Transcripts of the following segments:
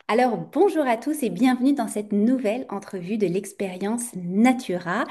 Alors, bonjour à tous et bienvenue dans cette nouvelle entrevue de l'expérience Natura.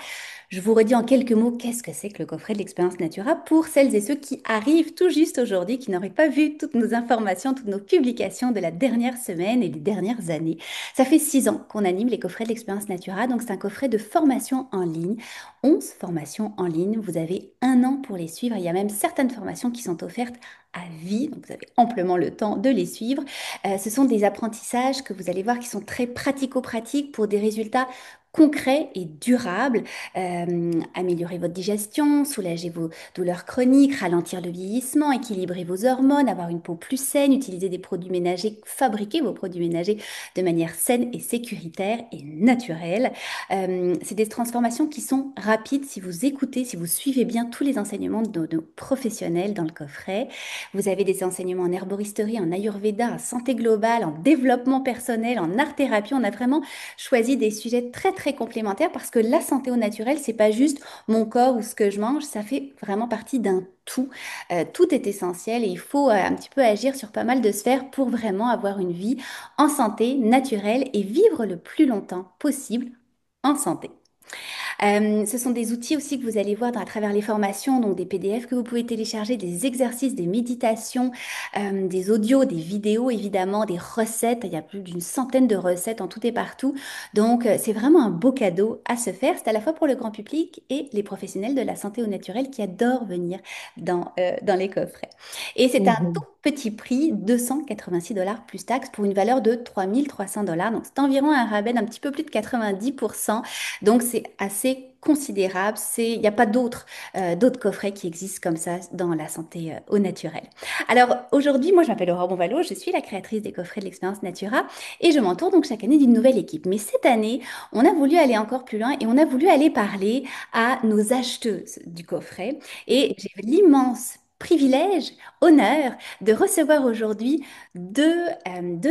Je vous redis en quelques mots qu'est-ce que c'est que le coffret de l'expérience Natura pour celles et ceux qui arrivent tout juste aujourd'hui, qui n'auraient pas vu toutes nos informations, toutes nos publications de la dernière semaine et des dernières années. Ça fait 6 ans qu'on anime les coffrets de l'expérience Natura, donc c'est un coffret de formation en ligne, 11 formations en ligne. Vous avez 1 an pour les suivre. Il y a même certaines formations qui sont offertes à vie, donc vous avez amplement le temps de les suivre. Ce sont des apprentissages que vous allez voir qui sont très pratico-pratiques pour des résultats concrets et durables. Améliorer votre digestion, soulager vos douleurs chroniques, ralentir le vieillissement, équilibrer vos hormones, avoir une peau plus saine, utiliser des produits ménagers, fabriquer vos produits ménagers de manière saine et sécuritaire et naturelle. C'est des transformations qui sont rapides si vous écoutez, si vous suivez bien tous les enseignements de nos professionnels dans le coffret. Vous avez des enseignements en herboristerie, en ayurveda, en santé globale, en développement personnel, en art-thérapie. On a vraiment choisi des sujets très très complémentaires parce que la santé au naturel, c'est pas juste mon corps ou ce que je mange, ça fait vraiment partie d'un tout. Tout est essentiel et il faut un petit peu agir sur pas mal de sphères pour vraiment avoir une vie en santé naturelle et vivre le plus longtemps possible en santé. Ce sont des outils aussi que vous allez voir à travers les formations, donc des PDF que vous pouvez télécharger, des exercices, des méditations, des audios, des vidéos évidemment, des recettes. Il y a plus d'une centaine de recettes en tout et partout. Donc c'est vraiment un beau cadeau à se faire. C'est à la fois pour le grand public et les professionnels de la santé au naturel qui adorent venir dans les coffrets. Et c'est un tout Mhm. petit prix, 286 $ plus taxes pour une valeur de 3 300 $. Donc c'est environ un rabais d'un petit peu plus de 90%. Donc c'est assez considérable. Il n'y a pas d'autres coffrets qui existent comme ça dans la santé au naturel. Alors aujourd'hui, moi je m'appelle Aurore Bonvalo, je suis la créatrice des coffrets de l'expérience Natura et je m'entoure donc chaque année d'une nouvelle équipe. Mais cette année, on a voulu aller encore plus loin et on a voulu aller parler à nos acheteuses du coffret. Et j'ai l'immense privilège, honneur de recevoir aujourd'hui deux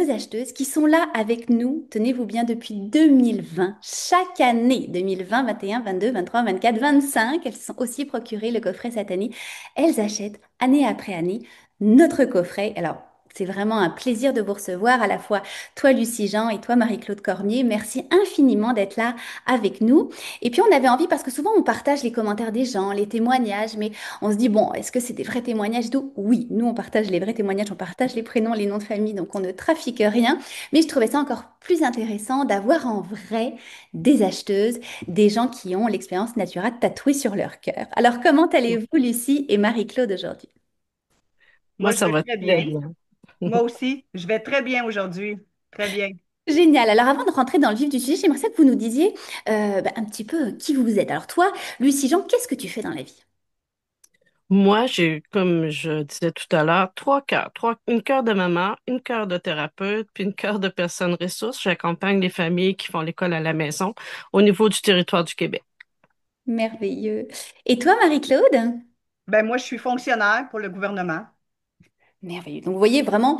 acheteuses qui sont là avec nous, tenez-vous bien, depuis 2020. Chaque année, 2020, 21, 22, 23, 24, 25, elles se sont aussi procurées le coffret cette année. Elles achètent année après année notre coffret. Alors, c'est vraiment un plaisir de vous recevoir, à la fois toi, Lucie Jean, et toi, Marie-Claude Cormier. Merci infiniment d'être là avec nous. Et puis, on avait envie, parce que souvent, on partage les commentaires des gens, les témoignages, mais on se dit, bon, est-ce que c'est des vrais témoignages et tout? Oui, nous, on partage les vrais témoignages, on partage les prénoms, les noms de famille, donc on ne trafique rien. Mais je trouvais ça encore plus intéressant d'avoir en vrai des acheteuses, des gens qui ont l'expérience Natura tatouée sur leur cœur. Alors, comment allez-vous, Lucie et Marie-Claude, aujourd'hui? Moi, Moi, je ça vais va très très bien. bien. Moi aussi, je vais très bien aujourd'hui. Très bien. Génial. Alors, avant de rentrer dans le vif du sujet, j'aimerais ça que vous nous disiez un petit peu qui vous êtes. Alors, toi, Lucie Jean, qu'est-ce que tu fais dans la vie? Moi, j'ai, comme je disais tout à l'heure, trois cœurs. Une cœur de maman, une cœur de thérapeute, puis une cœur de personnes ressources. J'accompagne les familles qui font l'école à la maison au niveau du territoire du Québec. Merveilleux. Et toi, Marie-Claude? Ben, moi, je suis fonctionnaire pour le gouvernement. Merveilleux. Donc, vous voyez vraiment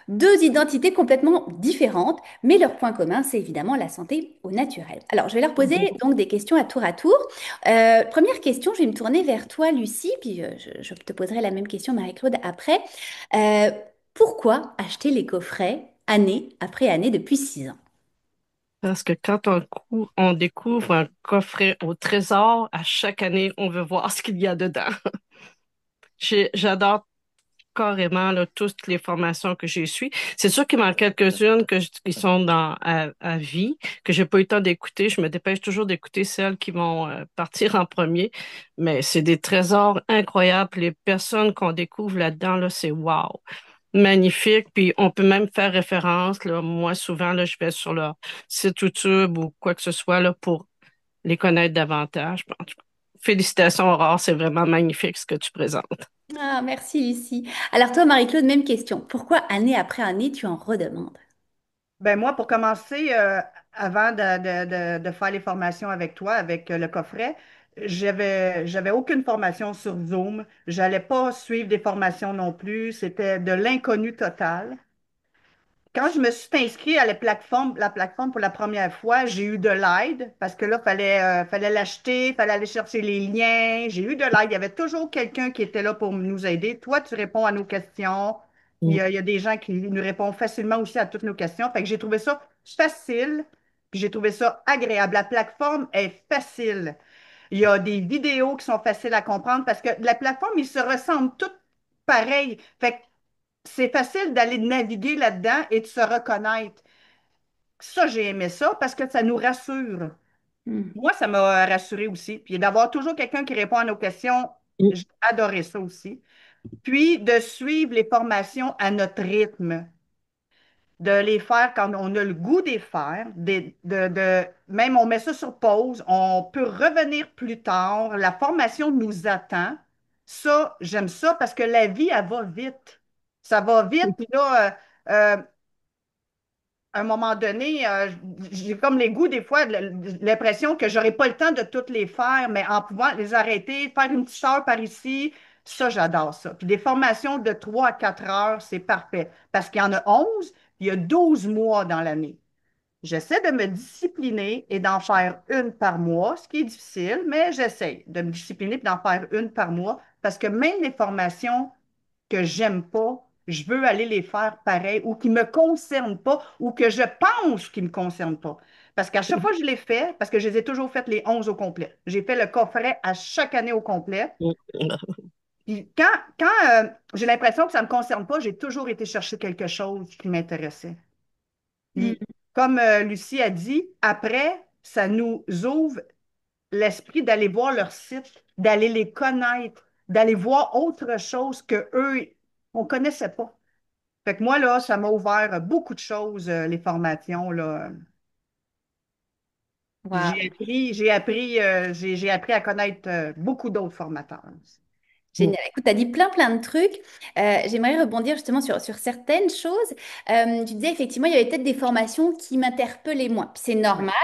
deux identités complètement différentes, mais leur point commun, c'est évidemment la santé au naturel. Alors, je vais leur poser Mhm. donc des questions à tour à tour. Première question, je vais me tourner vers toi, Lucie, puis je te poserai la même question, Marie-Claude, après. Euh, Pourquoi acheter les coffrets année après année depuis 6 ans? Parce que quand on découvre un coffret au trésor, à chaque année, on veut voir ce qu'il y a dedans. J'adore carrément là, toutes les formations que j'ai suivies. C'est sûr qu'il manque quelques-unes qui sont à vie, que j'ai pas eu le temps d'écouter. Je me dépêche toujours d'écouter celles qui vont partir en premier. Mais c'est des trésors incroyables. Les personnes qu'on découvre là-dedans, là, c'est wow. Magnifique. Puis on peut même faire référence. Là, moi, souvent, là, je vais sur leur site YouTube ou quoi que ce soit là, pour les connaître davantage. En tout cas, félicitations, Aurore. C'est vraiment magnifique ce que tu présentes. Ah, merci, Lucie. Alors, toi, Marie-Claude, même question. Pourquoi année après année, tu en redemandes? Ben, moi, pour commencer, avant de faire les formations avec toi, avec le coffret, j'avais aucune formation sur Zoom. J'allais pas suivre des formations non plus. C'était de l'inconnu total. Quand je me suis inscrite à la plateforme pour la première fois, j'ai eu de l'aide parce que là, fallait l'acheter, fallait aller chercher les liens. J'ai eu de l'aide. Il y avait toujours quelqu'un qui était là pour nous aider. Toi, tu réponds à nos questions. Il y a des gens qui nous répondent facilement aussi à toutes nos questions. Fait que j'ai trouvé ça facile, puis j'ai trouvé ça agréable. La plateforme est facile. Il y a des vidéos qui sont faciles à comprendre parce que la plateforme, ils se ressemblent toutes pareilles. Fait que c'est facile d'aller naviguer là-dedans et de se reconnaître. Ça, j'ai aimé ça parce que ça nous rassure. Hmm. Moi, ça m'a rassuré aussi. Puis d'avoir toujours quelqu'un qui répond à nos questions, j'ai adoré ça aussi. Puis de suivre les formations à notre rythme, de les faire quand on a le goût de les faire, même on met ça sur pause, on peut revenir plus tard, la formation nous attend. Ça, j'aime ça parce que la vie, elle va vite. Ça va vite, puis là, à un moment donné, j'ai comme les goûts des fois, l'impression que j'aurais pas le temps de toutes les faire, mais en pouvant les arrêter, faire une petite heure par ici, ça, j'adore ça. Puis des formations de 3 à 4 heures, c'est parfait. Parce qu'il y en a 11, puis il y a 12 mois dans l'année. J'essaie de me discipliner et d'en faire une par mois, ce qui est difficile, mais j'essaie de me discipliner et d'en faire une par mois parce que même les formations que j'aime pas, je veux aller les faire pareil ou qui me concernent pas ou que je pense qu'ils me concernent pas. Parce qu'à chaque fois que je les fais, parce que je les ai toujours faites les 11 au complet. J'ai fait le coffret à chaque année au complet. Puis quand j'ai l'impression que ça ne me concerne pas, j'ai toujours été chercher quelque chose qui m'intéressait. Hmm. Puis, comme Lucie a dit, après, ça nous ouvre l'esprit d'aller voir leur site, d'aller les connaître, d'aller voir autre chose que eux, on ne connaissait pas. Fait que moi, là, ça m'a ouvert beaucoup de choses, les formations, là. Puis Waouh. j'ai appris à connaître beaucoup d'autres formateurs. Génial. Écoute, tu as dit plein de trucs. J'aimerais rebondir justement sur certaines choses. Tu disais effectivement, il y avait peut-être des formations qui m'interpellaient moins. Puis c'est Ouais. normal.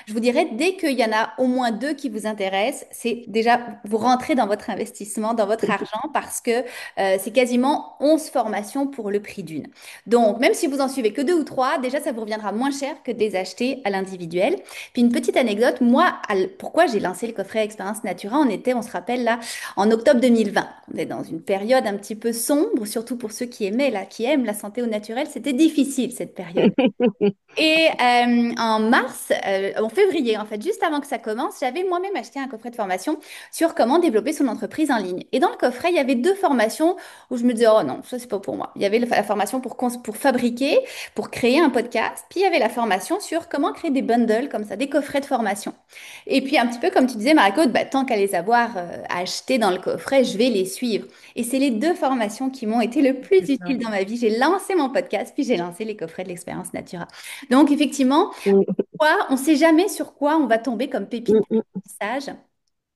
Je vous dirais, dès qu'il y en a au moins deux qui vous intéressent, c'est déjà, vous rentrez dans votre investissement, dans votre argent, parce que c'est quasiment 11 formations pour le prix d'une. Donc, même si vous en suivez que deux ou trois, déjà, ça vous reviendra moins cher que de les acheter à l'individuel. Puis une petite anecdote, moi, pourquoi j'ai lancé le coffret Expérience Natura, on se rappelle là, en octobre 2020. On est dans une période un petit peu sombre, surtout pour ceux qui aiment la santé au naturel. C'était difficile cette période. Et en février, en fait, juste avant que ça commence, j'avais moi-même acheté un coffret de formation sur comment développer son entreprise en ligne. Et dans le coffret, il y avait deux formations où je me disais, oh non, ça, c'est pas pour moi. Il y avait la formation pour fabriquer, pour créer un podcast, puis il y avait la formation sur comment créer des bundles comme ça, des coffrets de formation. Et puis, un petit peu comme tu disais, Marie-Claude, bah, tant qu'à les avoir achetés dans le coffret, je vais les suivre. Et c'est les deux formations qui m'ont été le plus C'est ça. utiles dans ma vie. J'ai lancé mon podcast, puis j'ai lancé les coffrets de l'expérience Natura. Donc, effectivement, on ne sait jamais sur quoi on va tomber comme pépite d'apprentissage.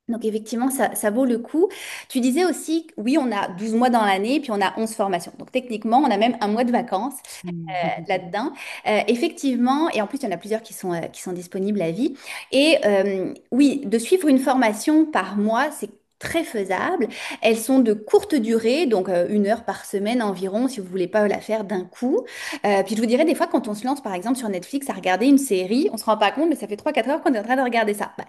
Donc, effectivement, ça vaut le coup. Tu disais aussi, oui, on a 12 mois dans l'année, puis on a 11 formations. Donc, techniquement, on a même un mois de vacances là-dedans. Effectivement, et en plus, il y en a plusieurs qui sont disponibles à vie. Et oui, de suivre une formation par mois, c'est très faisable. Elles sont de courte durée, donc 1 heure par semaine environ, si vous voulez pas la faire d'un coup. Puis je vous dirais, des fois, quand on se lance, par exemple, sur Netflix à regarder une série, on se rend pas compte, mais ça fait 3 4 heures qu'on est en train de regarder ça. Bah,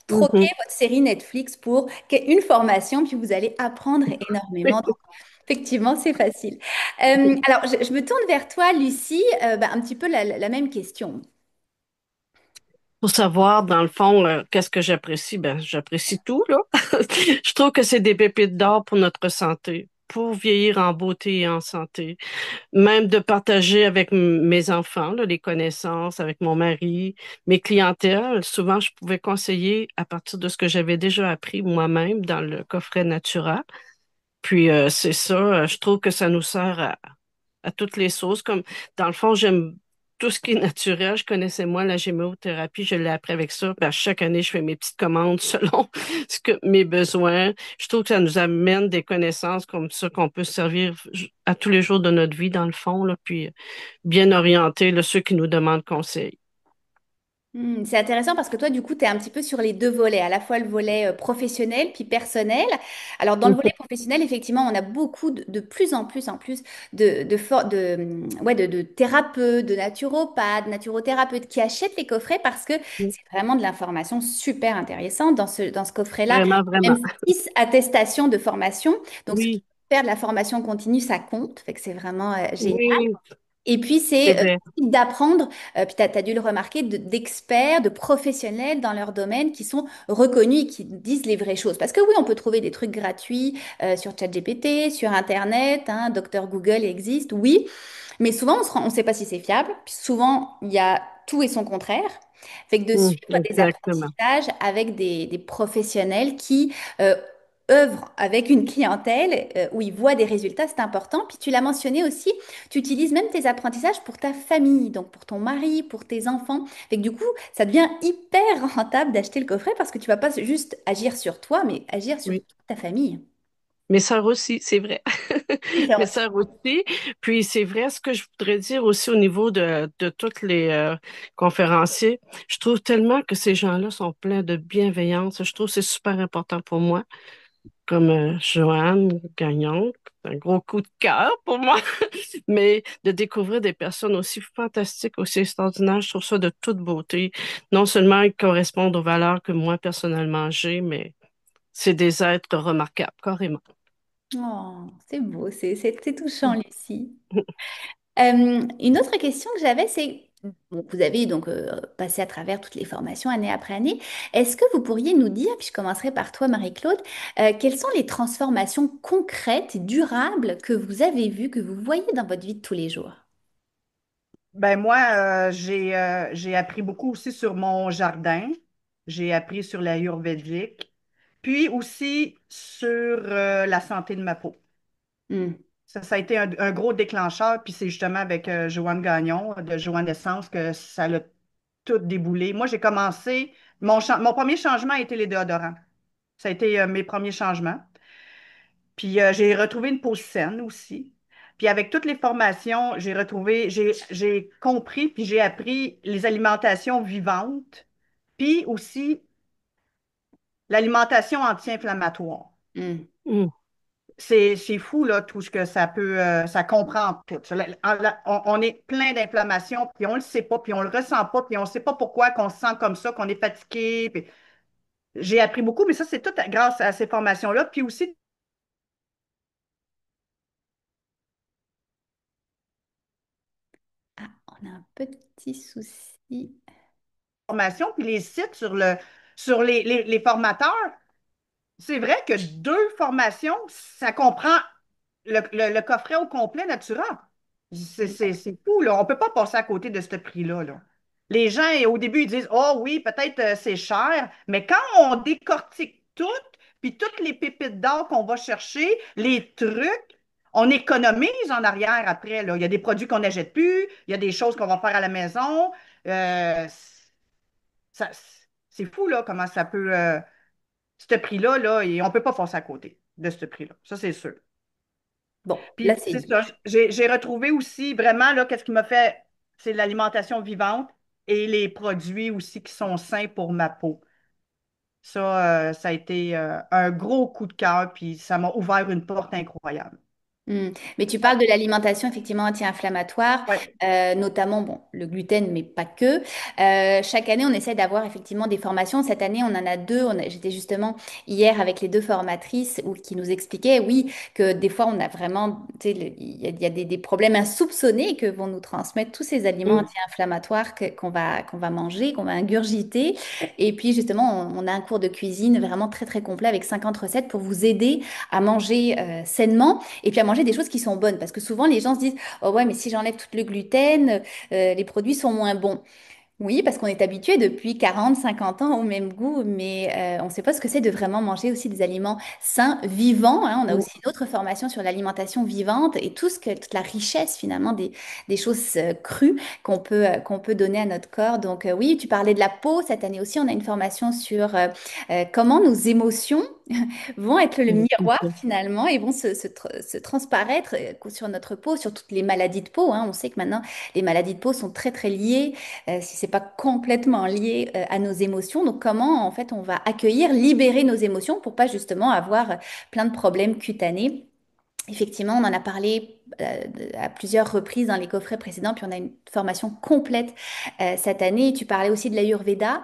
troquez Mhm. votre série Netflix pour une formation, puis vous allez apprendre énormément. Donc, effectivement, c'est facile. Alors, je me tourne vers toi, Lucie, bah, un petit peu la même question. Pour savoir, dans le fond, qu'est-ce que j'apprécie? Ben, j'apprécie tout, là. Je trouve que c'est des pépites d'or pour notre santé, pour vieillir en beauté et en santé. Même de partager avec mes enfants, là, les connaissances, avec mon mari, mes clientèles. Souvent, je pouvais conseiller à partir de ce que j'avais déjà appris moi-même dans le coffret Natura. Puis, c'est ça, je trouve que ça nous sert à toutes les sauces. Comme, dans le fond, j'aime tout ce qui est naturel. Je connaissais moins la géméothérapie, je l'ai appris avec ça. Puis à chaque année, je fais mes petites commandes selon mes besoins. Je trouve que ça nous amène des connaissances comme ça qu'on peut servir à tous les jours de notre vie, dans le fond, là, puis bien orienter là, ceux qui nous demandent conseil. C'est intéressant parce que toi, du coup, tu es un petit peu sur les deux volets, à la fois le volet professionnel puis personnel. Alors, dans le volet professionnel, effectivement, on a beaucoup de plus en plus de thérapeutes, de naturopathes, naturothérapeutes qui achètent les coffrets parce que c'est vraiment de l'information super intéressante dans ce coffret-là. Vraiment, Même vraiment. 6 attestations de formation. Donc, ce qui Oui. faire de la formation continue, ça compte. Fait que c'est vraiment génial. Oui, Et puis, c'est c'est vrai. d'apprendre, puis tu as dû le remarquer, d'experts, de professionnels dans leur domaine qui sont reconnus et qui disent les vraies choses. Parce que oui, on peut trouver des trucs gratuits sur ChatGPT, sur Internet, hein, Docteur Google existe, oui, mais souvent, on sait pas si c'est fiable. Puis souvent, il y a tout et son contraire. Fait que de suivre des Exactement. apprentissages avec des professionnels qui euh, œuvrent avec une clientèle où ils voient des résultats, c'est important. Puis tu l'as mentionné aussi, tu utilises même tes apprentissages pour ta famille, donc pour ton mari, pour tes enfants. Fait que du coup, ça devient hyper rentable d'acheter le coffret parce que tu vas pas juste agir sur toi, mais agir sur Oui. toute ta famille. Mes sœurs aussi, c'est vrai. Oui, c'est Mes vrai. sœurs aussi. Puis c'est vrai, ce que je voudrais dire aussi au niveau de tous les conférenciers, je trouve tellement que ces gens-là sont pleins de bienveillance. Je trouve que c'est super important pour moi, comme Joanne Gagnon. C'est un gros coup de cœur pour moi, mais de découvrir des personnes aussi fantastiques, aussi extraordinaires, je trouve ça de toute beauté. Non seulement ils correspondent aux valeurs que moi personnellement j'ai, mais c'est des êtres remarquables, carrément. Oh, c'est beau, c'est touchant, Lucie. Une autre question que j'avais, c'est, bon, vous avez donc passé à travers toutes les formations année après année. Est-ce que vous pourriez nous dire, puis je commencerai par toi, Marie-Claude, quelles sont les transformations concrètes et durables que vous avez vues, que vous voyez dans votre vie de tous les jours? Ben moi, j'ai appris beaucoup aussi sur mon jardin. J'ai appris sur l'ayurvédique, puis aussi sur la santé de ma peau. Hmm. Ça a été un gros déclencheur, puis c'est justement avec Joanne Gagnon de Joanne Essence que ça l'a tout déboulé. Moi, j'ai commencé, mon premier changement a été les déodorants. Ça a été mes premiers changements. Puis j'ai retrouvé une peau saine aussi. Puis avec toutes les formations, j'ai compris, puis j'ai appris les alimentations vivantes, puis aussi l'alimentation anti-inflammatoire. Hmm. Mm. C'est fou, là, tout ce que ça peut, ça comprend tout. On est plein d'inflammation, puis on le sait pas, puis on le ressent pas, puis on sait pas pourquoi qu'on se sent comme ça, qu'on est fatigué. Puis j'ai appris beaucoup, mais ça, c'est tout grâce à ces formations-là. Puis aussi, Ah, on a un petit souci. formations, puis les sites sur les formateurs. C'est vrai que deux formations, ça comprend le coffret au complet Natura. C'est fou, là. On ne peut pas passer à côté de ce prix-là, là. Les gens, au début, ils disent, oh oui, peut-être c'est cher, mais quand on décortique tout, puis toutes les pépites d'or qu'on va chercher, les trucs, on économise en arrière après, là. Il y a des produits qu'on n'achète plus, il y a des choses qu'on va faire à la maison. Euh, ça- c'est fou, là, comment ça peut. Ce prix-là, là, et on ne peut pas passer à côté de ce prix-là. Ça, c'est sûr. Bon, là, Puis, c'est c'est dit. ça. J'ai retrouvé aussi vraiment, là, qu'est-ce qui m'a fait, c'est l'alimentation vivante et les produits aussi qui sont sains pour ma peau. Ça a été un gros coup de cœur, puis ça m'a ouvert une porte incroyable. Hmm. Mais tu parles de l'alimentation effectivement anti-inflammatoire, Ouais. notamment bon, le gluten, mais pas que. Chaque année, on essaie d'avoir effectivement des formations. Cette année, on en a deux. J'étais justement hier avec les deux formatrices qui nous expliquaient, oui, que des fois, on a vraiment, tu sais, il y a des problèmes insoupçonnés que vont nous transmettre tous ces aliments Mm. anti-inflammatoires qu'on va manger, qu'on va ingurgiter. Et puis justement, on a un cours de cuisine vraiment très très complet avec 50 recettes pour vous aider à manger sainement et puis à manger des choses qui sont bonnes. Parce que souvent, les gens se disent, oh ouais, mais si j'enlève tout le gluten, les produits sont moins bons. Oui, parce qu'on est habitué depuis 40, 50 ans au même goût, mais on ne sait pas ce que c'est de vraiment manger aussi des aliments sains, vivants, hein. On a Mm. aussi une autre formation sur l'alimentation vivante et toute la richesse finalement des choses crues qu'on peut donner à notre corps. Donc oui, tu parlais de la peau. Cette année aussi, on a une formation sur comment nos émotions vont être le Mm. miroir Mm. finalement et vont se transparaître sur notre peau, sur toutes les maladies de peau, hein. On sait que maintenant, les maladies de peau sont très très liées si c'est pas complètement lié à nos émotions. Donc comment en fait on va accueillir, libérer nos émotions pour pas justement avoir plein de problèmes cutanés. Effectivement, on en a parlé à plusieurs reprises dans les coffrets précédents, puis on a une formation complète cette année. Tu parlais aussi de l'Ayurveda.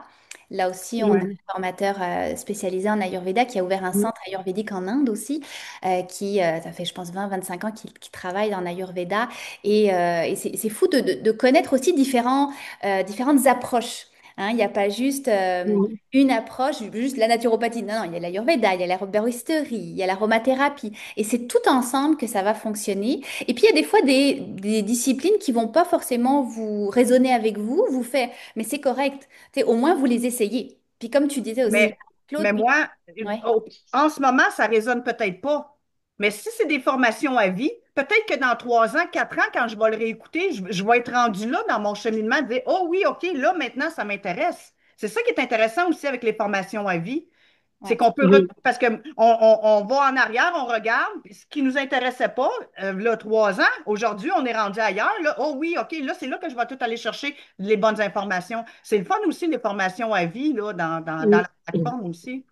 Là aussi, on a Ouais. un formateur spécialisé en Ayurveda qui a ouvert un centre ayurvédique en Inde aussi, ça fait, je pense, 20-25 ans qu'il travaille en Ayurveda. Et c'est fou de connaître aussi différentes approches. Hein, il n'y a pas juste Mhm. une approche, juste la naturopathie. Non, non, il y a l'Ayurveda, il y a l'herboristerie, il y a l'aromathérapie. Et c'est tout ensemble que ça va fonctionner. Et puis, il y a des fois des disciplines qui vont pas forcément vous résonner avec vous, vous fait, mais c'est correct. Au moins, vous les essayez. Puis comme tu disais aussi, Mais, Claude, mais moi, ouais, en ce moment, ça résonne peut-être pas. Mais si c'est des formations à vie, peut-être que dans 3 ans, 4 ans, quand je vais le réécouter, je vais être rendu là dans mon cheminement de dire, oh oui, OK, là, maintenant, ça m'intéresse. C'est ça qui est intéressant aussi avec les formations à vie. C'est ouais, qu'on peut, Oui, parce que on va en arrière, on regarde, puis ce qui nous intéressait pas, là, 3 ans, aujourd'hui, on est rendu ailleurs, là. Oh oui, OK, là, c'est là que je vais tout aller chercher les bonnes informations. C'est le fun aussi, les formations à vie, là, dans oui. la plateforme aussi.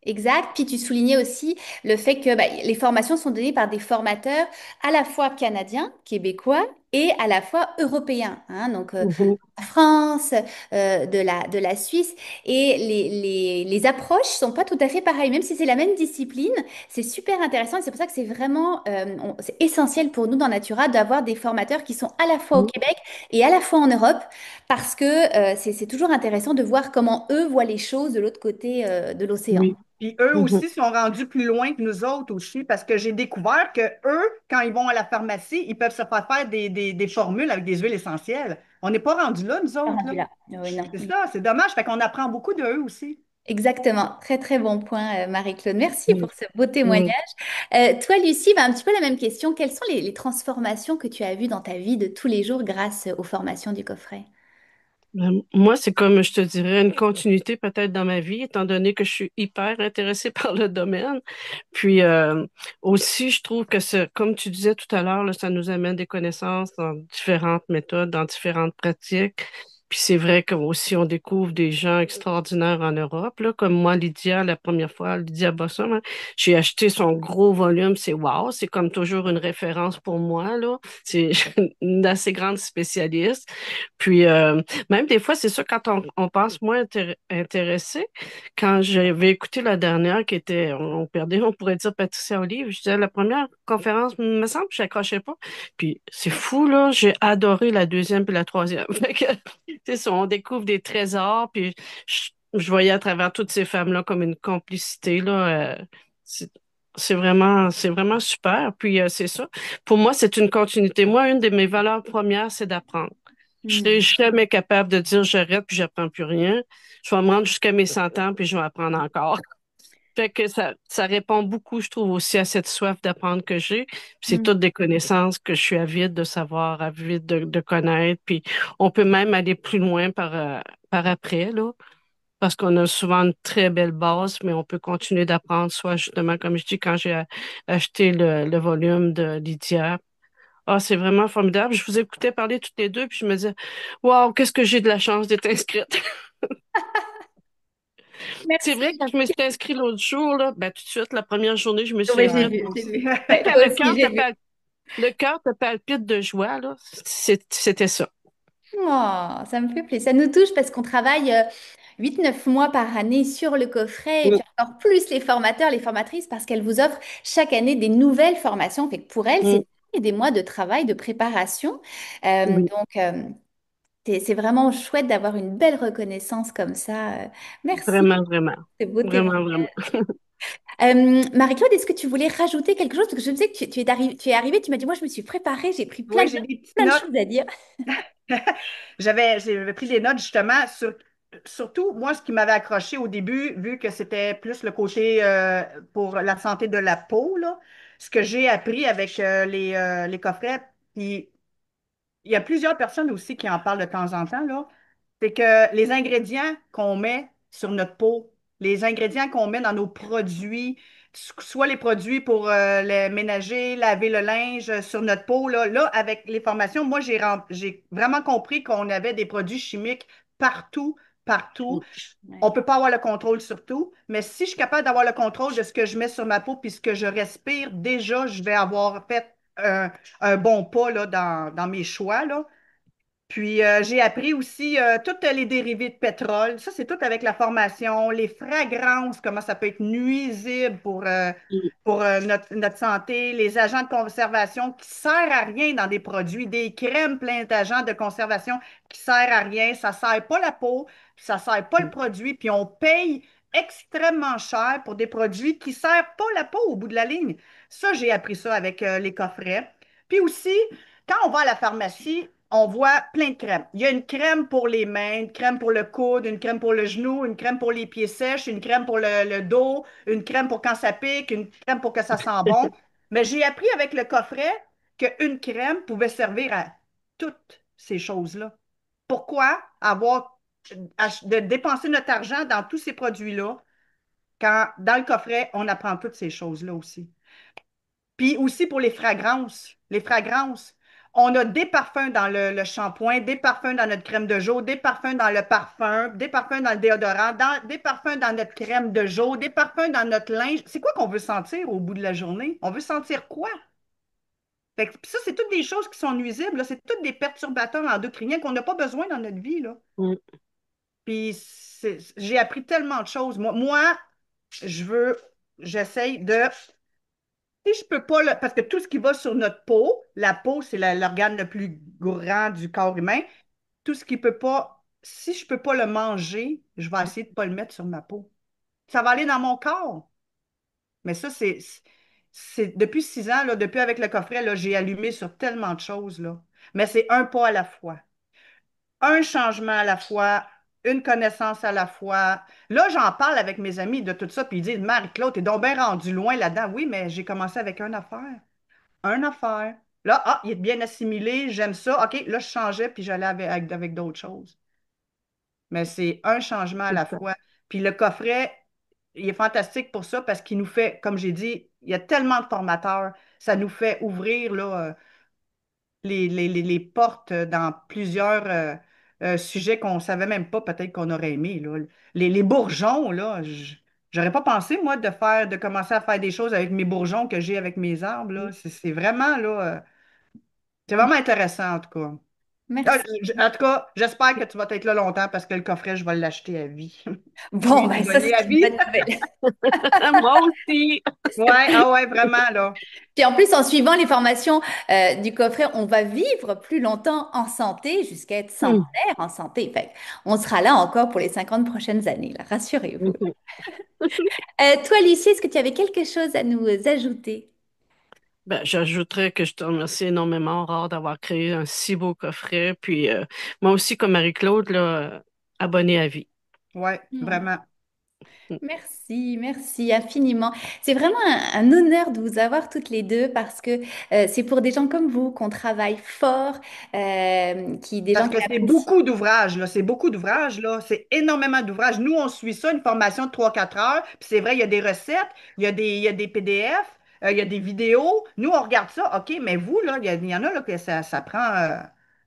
exact. Puis tu soulignais aussi le fait que bah, les formations sont données par des formateurs à la fois canadiens, québécois et à la fois européens. Hein. Donc, Mhm. la France, de la Suisse. Et les approches sont pas tout à fait pareilles. Même si c'est la même discipline, c'est super intéressant. Et c'est pour ça que c'est vraiment c'est essentiel pour nous dans Natura d'avoir des formateurs qui sont à la fois au Québec et à la fois en Europe. Parce que c'est toujours intéressant de voir comment eux voient les choses de l'autre côté de l'océan. Oui. Puis eux Mhm. aussi sont rendus plus loin que nous autres aussi, parce que j'ai découvert que eux, quand ils vont à la pharmacie, ils peuvent se faire des formules avec des huiles essentielles. On n'est pas rendus là, nous Pas autres, là. rendu là. Oui, non. C'est ça, c'est dommage. Fait qu'on apprend beaucoup de eux aussi. Exactement. Très, très bon point, Marie-Claude. Merci Oui. pour ce beau témoignage. Oui. Toi, Lucie, bah, un petit peu la même question. Quelles sont les transformations que tu as vues dans ta vie de tous les jours grâce aux formations du coffret? Moi, c'est comme, je te dirais, une continuité peut-être dans ma vie, étant donné que je suis hyper intéressée par le domaine. Puis aussi, je trouve que comme tu disais tout à l'heure, là, ça nous amène des connaissances dans différentes méthodes, dans différentes pratiques. Puis c'est vrai qu'aussi on découvre des gens extraordinaires en Europe, là, comme moi, Lydia, la première fois, Lydia Bossum, hein, j'ai acheté son gros volume, c'est wow, c'est comme toujours une référence pour moi, là. C'est une assez grande spécialiste. Puis même des fois, c'est ça, quand on pense moins intéressé, quand j'avais écouté la dernière qui était, on perdait, on pourrait dire Patricia Olive, je disais, la première conférence, me semble que je n'accrochais pas. Puis c'est fou, là, j'ai adoré la deuxième puis la troisième. Fait que, c'est ça, on découvre des trésors, puis je voyais à travers toutes ces femmes-là comme une complicité, là. C'est c'est vraiment super. Puis c'est ça. Pour moi, c'est une continuité. Moi, une de mes valeurs premières, c'est d'apprendre. Je Hmm. serai jamais capable de dire j'arrête puis j'apprends plus rien. Je vais me rendre jusqu'à mes 100 ans puis je vais apprendre encore. Fait que ça répond beaucoup, je trouve, aussi à cette soif d'apprendre que j'ai. Puis c'est Hmm. toutes des connaissances que je suis avide de savoir, avide de connaître. Puis on peut même aller plus loin par après, là, parce qu'on a souvent une très belle base, mais on peut continuer d'apprendre, soit justement, comme je dis, quand j'ai acheté le volume de Lydia. Ah, c'est vraiment formidable. Je vous écoutais parler toutes les deux, puis je me disais, waouh, qu'est-ce que j'ai de la chance d'être inscrite. C'est vrai, Merci. quand je me suis inscrite l'autre jour, là, ben, tout de suite, la première journée, je me suis Oui, j'ai Ouais, inscrite. vu, moi j'ai aussi. vu. Ouais, Quand moi aussi, j'ai vu. le cœur te palpite de joie, là, c'était ça. Oh, ça me fait plaisir. Ça nous touche parce qu'on travaille 8-9 mois par année sur le coffret et puis Mm, encore plus les formateurs, les formatrices parce qu'elles vous offrent chaque année des nouvelles formations. Fait que pour elles, mm, c'est des mois de travail, de préparation. oui, C'est vraiment chouette d'avoir une belle reconnaissance comme ça. Merci vraiment, vraiment. pour ce beau Vraiment, témoignage. vraiment. Marie-Claude, est-ce que tu voulais rajouter quelque chose? Parce que je sais que tu es arrivée, tu m'as dit, moi, je me suis préparée, j'ai pris plein Oui, de, j'ai des petites plein de notes. choses à dire. J'avais pris des notes justement surtout moi, ce qui m'avait accroché au début, vu que c'était plus le côté pour la santé de la peau, là, ce que j'ai appris avec les coffrets, puis il y a plusieurs personnes aussi qui en parlent de temps en temps, là. C'est que les ingrédients qu'on met sur notre peau, les ingrédients qu'on met dans nos produits, soit les produits pour les ménager, laver le linge sur notre peau, là, avec les formations, moi, j'ai vraiment compris qu'on avait des produits chimiques partout, partout. On Ouais. ne peut pas avoir le contrôle sur tout, mais si je suis capable d'avoir le contrôle de ce que je mets sur ma peau puis ce que je respire, déjà, je vais avoir fait un bon pas là, dans mes choix, là. Puis j'ai appris aussi toutes les dérivés de pétrole. Ça, c'est tout avec la formation. Les fragrances, comment ça peut être nuisible pour notre santé. Les agents de conservation qui ne servent à rien dans des produits. Des crèmes pleines d'agents de conservation qui ne servent à rien. Ça ne sert pas la peau, ça ne sert pas le produit. Puis on paye extrêmement cher pour des produits qui ne servent pas la peau au bout de la ligne. Ça, j'ai appris ça avec les coffrets. Puis aussi, quand on va à la pharmacie, on voit plein de crèmes. Il y a une crème pour les mains, une crème pour le coude, une crème pour le genou, une crème pour les pieds sèches, une crème pour le dos, une crème pour quand ça pique, une crème pour que ça sent bon. Mais j'ai appris avec le coffret qu'une crème pouvait servir à toutes ces choses-là. Pourquoi avoir de dépenser notre argent dans tous ces produits-là quand dans le coffret, on apprend toutes ces choses-là aussi? Puis aussi pour les fragrances. Les fragrances. On a des parfums dans le shampoing, des parfums dans notre crème de jour, des parfums dans le parfum, des parfums dans le déodorant, des parfums dans notre crème de jour, des parfums dans notre linge. C'est quoi qu'on veut sentir au bout de la journée? On veut sentir quoi? Fait que ça, c'est toutes des choses qui sont nuisibles, là. C'est toutes des perturbateurs endocriniens qu'on n'a pas besoin dans notre vie, là. Mm. Puis j'ai appris tellement de choses. Moi, je veux, j'essaye de si je peux pas, parce que tout ce qui va sur notre peau, la peau, c'est l'organe le plus grand du corps humain, tout ce qui peut pas, si je peux pas le manger, je vais essayer de pas le mettre sur ma peau. Ça va aller dans mon corps. Mais ça, c'est depuis 6 ans, là, depuis avec le coffret, là, j'ai allumé sur tellement de choses, là. Mais c'est un pas à la fois, un changement à la fois, une connaissance à la fois. Là, j'en parle avec mes amis de tout ça, puis ils disent, Marie-Claude, t'es donc bien rendu loin là-dedans. Oui, mais j'ai commencé avec une affaire. Un affaire. Là, ah, il est bien assimilé, j'aime ça. OK, là, je changeais, puis j'allais avec d'autres choses. Mais c'est un changement à C'est la ça. fois. Puis le coffret, il est fantastique pour ça parce qu'il nous fait, comme j'ai dit, il y a tellement de formateurs. Ça nous fait ouvrir là, les portes dans plusieurs sujets qu'on ne savait même pas peut-être qu'on aurait aimé, là. Les bourgeons, là, j'aurais pas pensé, moi, de commencer à faire des choses avec mes bourgeons que j'ai avec mes arbres, là. C'est vraiment, là, c'est vraiment intéressant, en tout cas. Ah, Merci. en tout cas, j'espère que tu vas être là longtemps parce que le coffret, je vais l'acheter à vie. Bon, Puis bah, nous ça, donner à c'est une vie. bonne nouvelle. Moi aussi. Ouais, ah ouais, vraiment, là. Puis en plus, en suivant les formations du coffret, on va vivre plus longtemps en santé jusqu'à être Hmm. centenaire en santé. Fait on sera là encore pour les 50 prochaines années, là, rassurez-vous. Mhm. Toi, Lucie, est-ce que tu avais quelque chose à nous ajouter? Ben, j'ajouterais que je te remercie énormément, Aurore, d'avoir créé un si beau coffret. Puis moi aussi, comme Marie-Claude, là, abonnée à vie. Ouais, vraiment. Merci, merci infiniment. C'est vraiment un honneur de vous avoir toutes les deux parce que c'est pour des gens comme vous qu'on travaille fort, des gens Parce que qui c'est apprécient. beaucoup d'ouvrages, là. C'est beaucoup d'ouvrages, là. C'est énormément d'ouvrages. Nous, on suit ça, une formation de 3 4 heures. Puis c'est vrai, il y a des recettes, il y a des PDF, il y a des vidéos. Nous, on regarde ça. OK, mais vous, là, il y en a là, que ça prend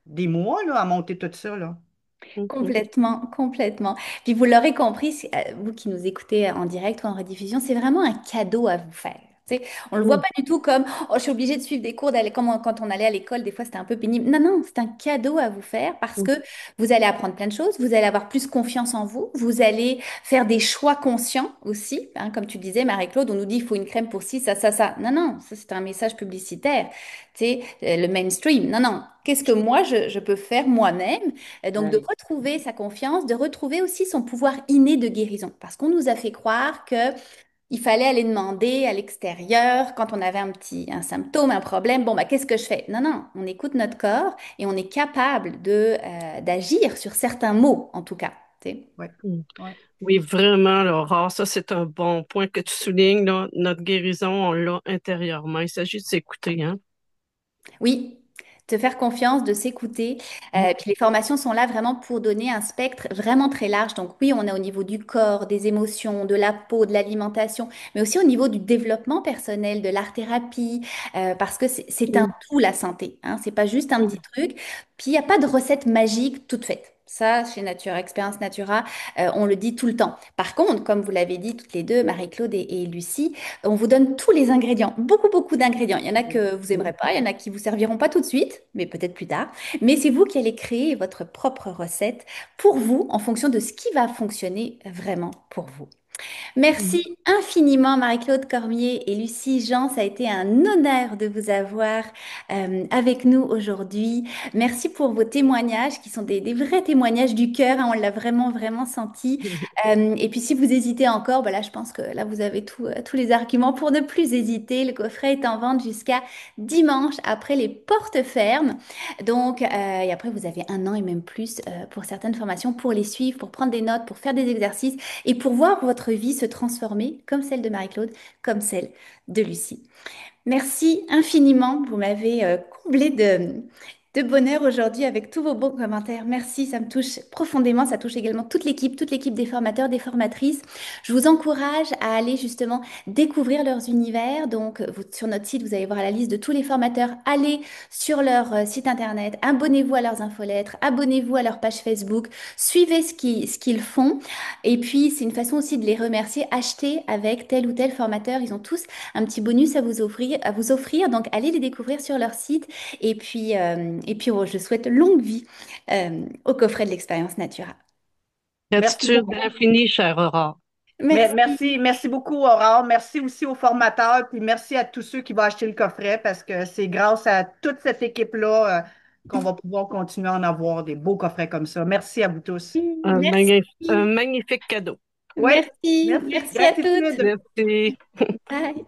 des mois, là, à monter tout ça, là. Mhm. Complètement, complètement. Puis vous l'aurez compris, vous qui nous écoutez en direct ou en rediffusion, c'est vraiment un cadeau à vous faire. Tu sais, on le voit Mhm. pas du tout comme oh, je suis obligée de suivre des cours d'aller comme quand on allait à l'école, des fois c'était un peu pénible. Non, non, c'est un cadeau à vous faire parce que vous allez apprendre plein de choses, vous allez avoir plus confiance en vous, vous allez faire des choix conscients aussi. Hein, comme tu disais, Marie-Claude, on nous dit il faut une crème pour ci, ça, ça, ça. Non, non, ça c'est un message publicitaire. Tu sais, le mainstream. Non, non. Qu'est-ce que moi je peux faire moi-même? Donc, de Ouais. retrouver sa confiance, de retrouver aussi son pouvoir inné de guérison. Parce qu'on nous a fait croire que il fallait aller demander à l'extérieur quand on avait un symptôme, un problème. Bon, bah, qu'est-ce que je fais? Non, non, on écoute notre corps et on est capable d'agir sur certains mots, en tout cas. Tu sais. Ouais. Mhm. Ouais. Oui, vraiment, Laura, ça c'est un bon point que tu soulignes, là. Notre guérison, on l'a intérieurement. Il s'agit de s'écouter, hein. Oui, te faire confiance, de s'écouter. Mm. Puis les formations sont là vraiment pour donner un spectre vraiment très large. Donc oui, on est au niveau du corps, des émotions, de la peau, de l'alimentation, mais aussi au niveau du développement personnel, de l'art-thérapie, parce que c'est un Mm. tout la santé. Hein. C'est pas juste un petit Mm. truc. Puis il n'y a pas de recette magique toute faite. Ça, chez Natura, Expérience Natura, on le dit tout le temps. Par contre, comme vous l'avez dit toutes les deux, Marie-Claude et Lucie, on vous donne tous les ingrédients, beaucoup, beaucoup d'ingrédients. Il y en a que vous aimerez pas, il y en a qui vous serviront pas tout de suite, mais peut-être plus tard. Mais c'est vous qui allez créer votre propre recette pour vous, en fonction de ce qui va fonctionner vraiment pour vous. Merci Mhm. infiniment Marie-Claude Cormier et Lucie Jean. Ça a été un honneur de vous avoir avec nous aujourd'hui. Merci pour vos témoignages qui sont des vrais témoignages du cœur, hein. On l'a vraiment, vraiment senti. Et puis si vous hésitez encore, bah là, je pense que là, vous avez tous les arguments pour ne plus hésiter. Le coffret est en vente jusqu'à dimanche après les portes fermes. Donc, et après, vous avez un an et même plus pour certaines formations pour les suivre, pour prendre des notes, pour faire des exercices et pour voir votre vie se transformer comme celle de Marie-Claude, comme celle de Lucie. Merci infiniment. Vous m'avez comblé de bonheur aujourd'hui avec tous vos beaux commentaires. Merci, ça me touche profondément. Ça touche également toute l'équipe des formateurs, des formatrices. Je vous encourage à aller justement découvrir leurs univers. Donc, sur notre site, vous allez voir la liste de tous les formateurs. Allez sur leur site internet, abonnez-vous à leurs infolettres, abonnez-vous à leur page Facebook, suivez ce qu'ils font. Et puis, c'est une façon aussi de les remercier. Achetez avec tel ou tel formateur. Ils ont tous un petit bonus à vous offrir. Donc, allez les découvrir sur leur site. Et puis oh, je souhaite longue vie au coffret de l'expérience Natura. Merci Gratitude beaucoup. infinie, chère Aurore. Merci. Merci beaucoup, Aurore. Merci aussi aux formateurs, puis merci à tous ceux qui vont acheter le coffret parce que c'est grâce à toute cette équipe-là, qu'on va pouvoir continuer à en avoir des beaux coffrets comme ça. Merci à vous tous. Un Merci. magnifique cadeau. Oui, Merci. merci. Merci à toutes. Gratitude. Merci. Bye.